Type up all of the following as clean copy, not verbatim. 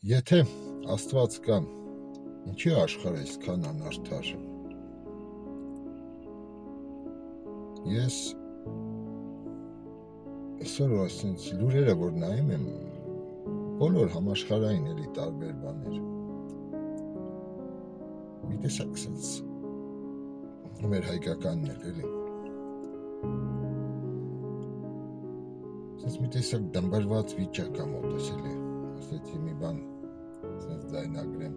Եթե Աստված կա, ինչի աշխարհը այսքան անարդար։ Ես այսօր ասենց լուրերը որ նայում եմ, բոլոր համաշխարհային էլի տարբեր բաներ։ Մի տեսակ ասենց մեր հայկականն էլի։ Ասենց մի տեսակ դմբրված վիճակ ա մոտս էլի։ Ասեցի մի բան ասենց ձայնագրեմ։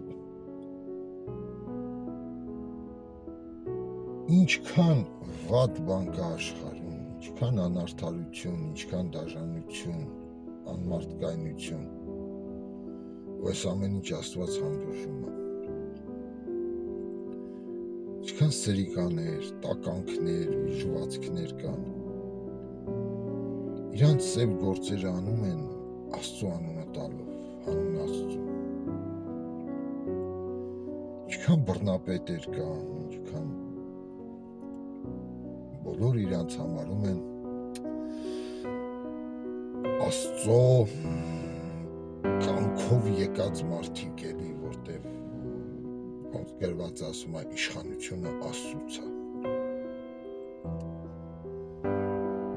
Ինչքան վատ բան կա աշխարհում, ինչքան անարդարություն, ինչքան դաժանություն, անմարդկայնություն, ու այս ամեն ինչ Աստված հանդուրժում է։ Ինչքան սրիկաներ, տականքներ, ուժվածքներ կան։ Իրանց սև գործերը անում են Աստծո անունը տալով, հանուն Աստծո։ Ինչքան բռնապետեր կան, ինչքան բոլոր իրանց համարում են Աստծո կամքով եկած մարդիկ էլի, որտև ոնց գրված ասում է իշխանությունը Աստծուց է։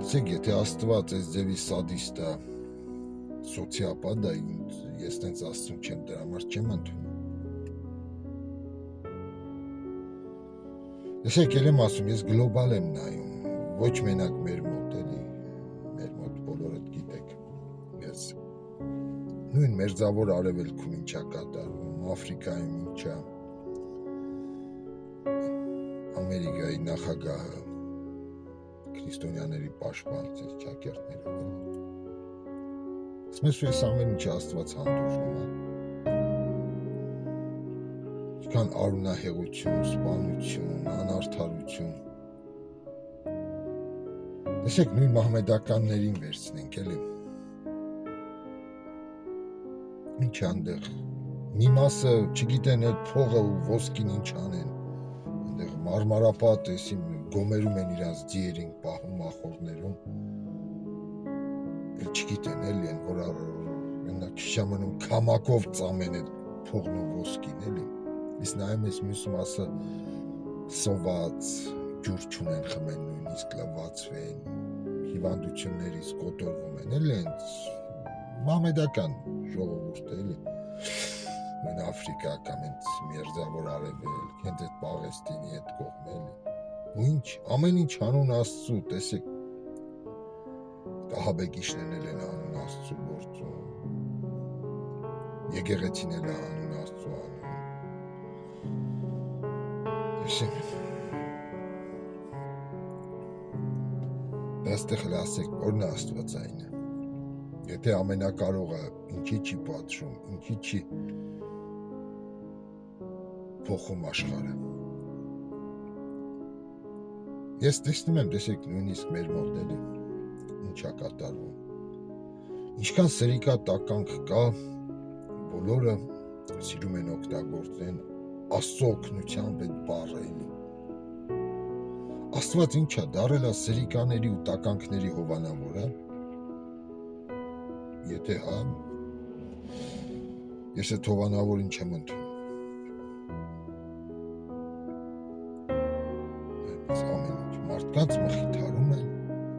Իսկ եթե Աստված այս ձևի սադիստ է, սոցիոպատ է, ես տենց Աստծուն չեմ, դրա համար չեմ ընդունում։ Տեսեք, ել եմ ասում, ես գլոբալ եմ նայում, ոչ մենակ մեր մոտ էլի, մեր մոտ բոլորդ գիտեք, ես նույն մերձավոր արևելքում ինչա կատարվում, Աֆրիկայում ինչա, Ամերիկայի նախագահը, քրիստոնյաների պաշտպան, ճակերտներով էլի։ Ասում ես այս ամեն ինչը Աստված հանդուրժում է։ Ինչքան արունահեղություն, սպանություն, անարդարություն։ Տեսեք, նույն մահմեդականներին վերցնենք էլի։ Ինչ անդեղ, մի մասը չգիտեն այդ փողը ու ոսկին ինչ անեն, անդեղ մարմարապատ էսի գոմերում են իրանց ձիերին պահում մախորներում, էլ չգիտեն էլի են, որ քիշամանում կամակով ծամեն այդ փողն ու ոսկին էլի, իսկ նայում ես մյուս մասը սոված, ջուր չունեն խմեն նույնիսկ լվացվեն, հիվանդություններից կոտորվում են, էլի են մահմեդական ժողովուրդ էլի, նույն Աֆրիկա կամ այդ մերձավոր արևելք, հենց այդ Պաղեստինի այդ կողմ էլի, ու ինչ, ամեն ինչ հանուն Աստծու, տեսեք, ահաբեկիչներն են հանուն Աստծու գործում, եկեղեցին էլ հանուն Աստծու անում, եսեմ, դաստեղ էլ ասեք, որն է Աստվածայինը, եթե ամենակարողը ինչի չի պատժում, ինչի չի փոխում աշխարհը։ Ես տեսնում եմ, տեսեք, նույնիսկ մեր մոտ էլի ինչա կատարվում։ Ինչքան սրիկա տականք կա, բոլորը սիրում են օգտագործեն Աստծո օգնությամբ այդ բառը էլի։ Աստված ինչա դարել է սրիկաների ու տականքների հովանավորը։ Եթե հա, ես այդ հովանավորին չեմ ընդունում։ Մարդկանց մխիթարում են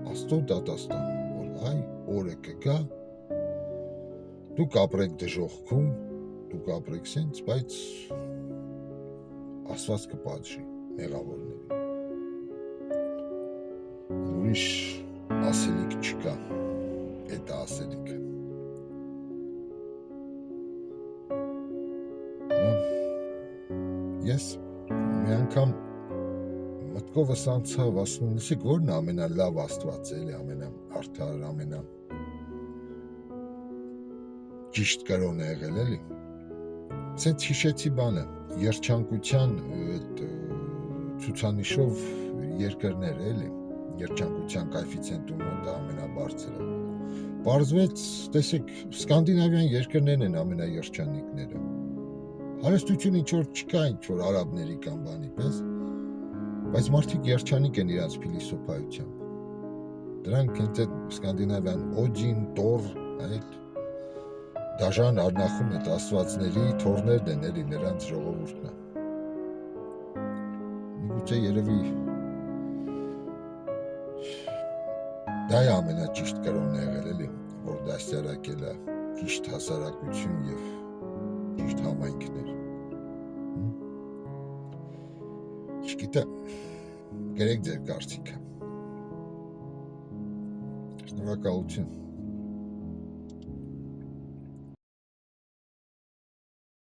Աստծո դատաստանում, որ այ օրը կգա, դուք ապրեք դժոխքում, դուք ապրեք սենց, բայց Աստված կպատժի մեղավորներին։ Ուրիշ ասելիք չկա, այդ ասելիքը։ Ես մի անգամ մտքովս անցավ, ասում եմ, լսեք, որն է ամենալավ Աստված էլի, ամենաարդար, ամենաճիշտ կրոնը եղել էլի։ Սենց հիշեցի բանը, երջանկության ցուցանիշով երկրներ էլի, երջանկության կոեֆիցիենտում մոտը ամենաբարձրը։ Պարզվեց, տեսեք, սկանդինավյան երկրներն են ամենաերջանիկները։ Հարստություն ինչ-որ չկա, ինչ-որ արաբների կամ բանի պես, բայց մարդիկ երջանիկ են իրանց փիլիսոփայությամբ։ Դրանք հենց այդ սկանդինավյան օջին, տոր, այդ դաժան արնախում այդ աստվածների թորներն են էլի, նրանց ժողովուրդն է։ Միգուցե երևի դա է ամենաճիշտ կրոնն եղել էլի, որ դաստիարակել է ճիշտ հասարակություն եւ ճիշտ համայնքներ։ Չգիտեմ, գրեք ձեր կարծիքը։ Շնորհակալություն։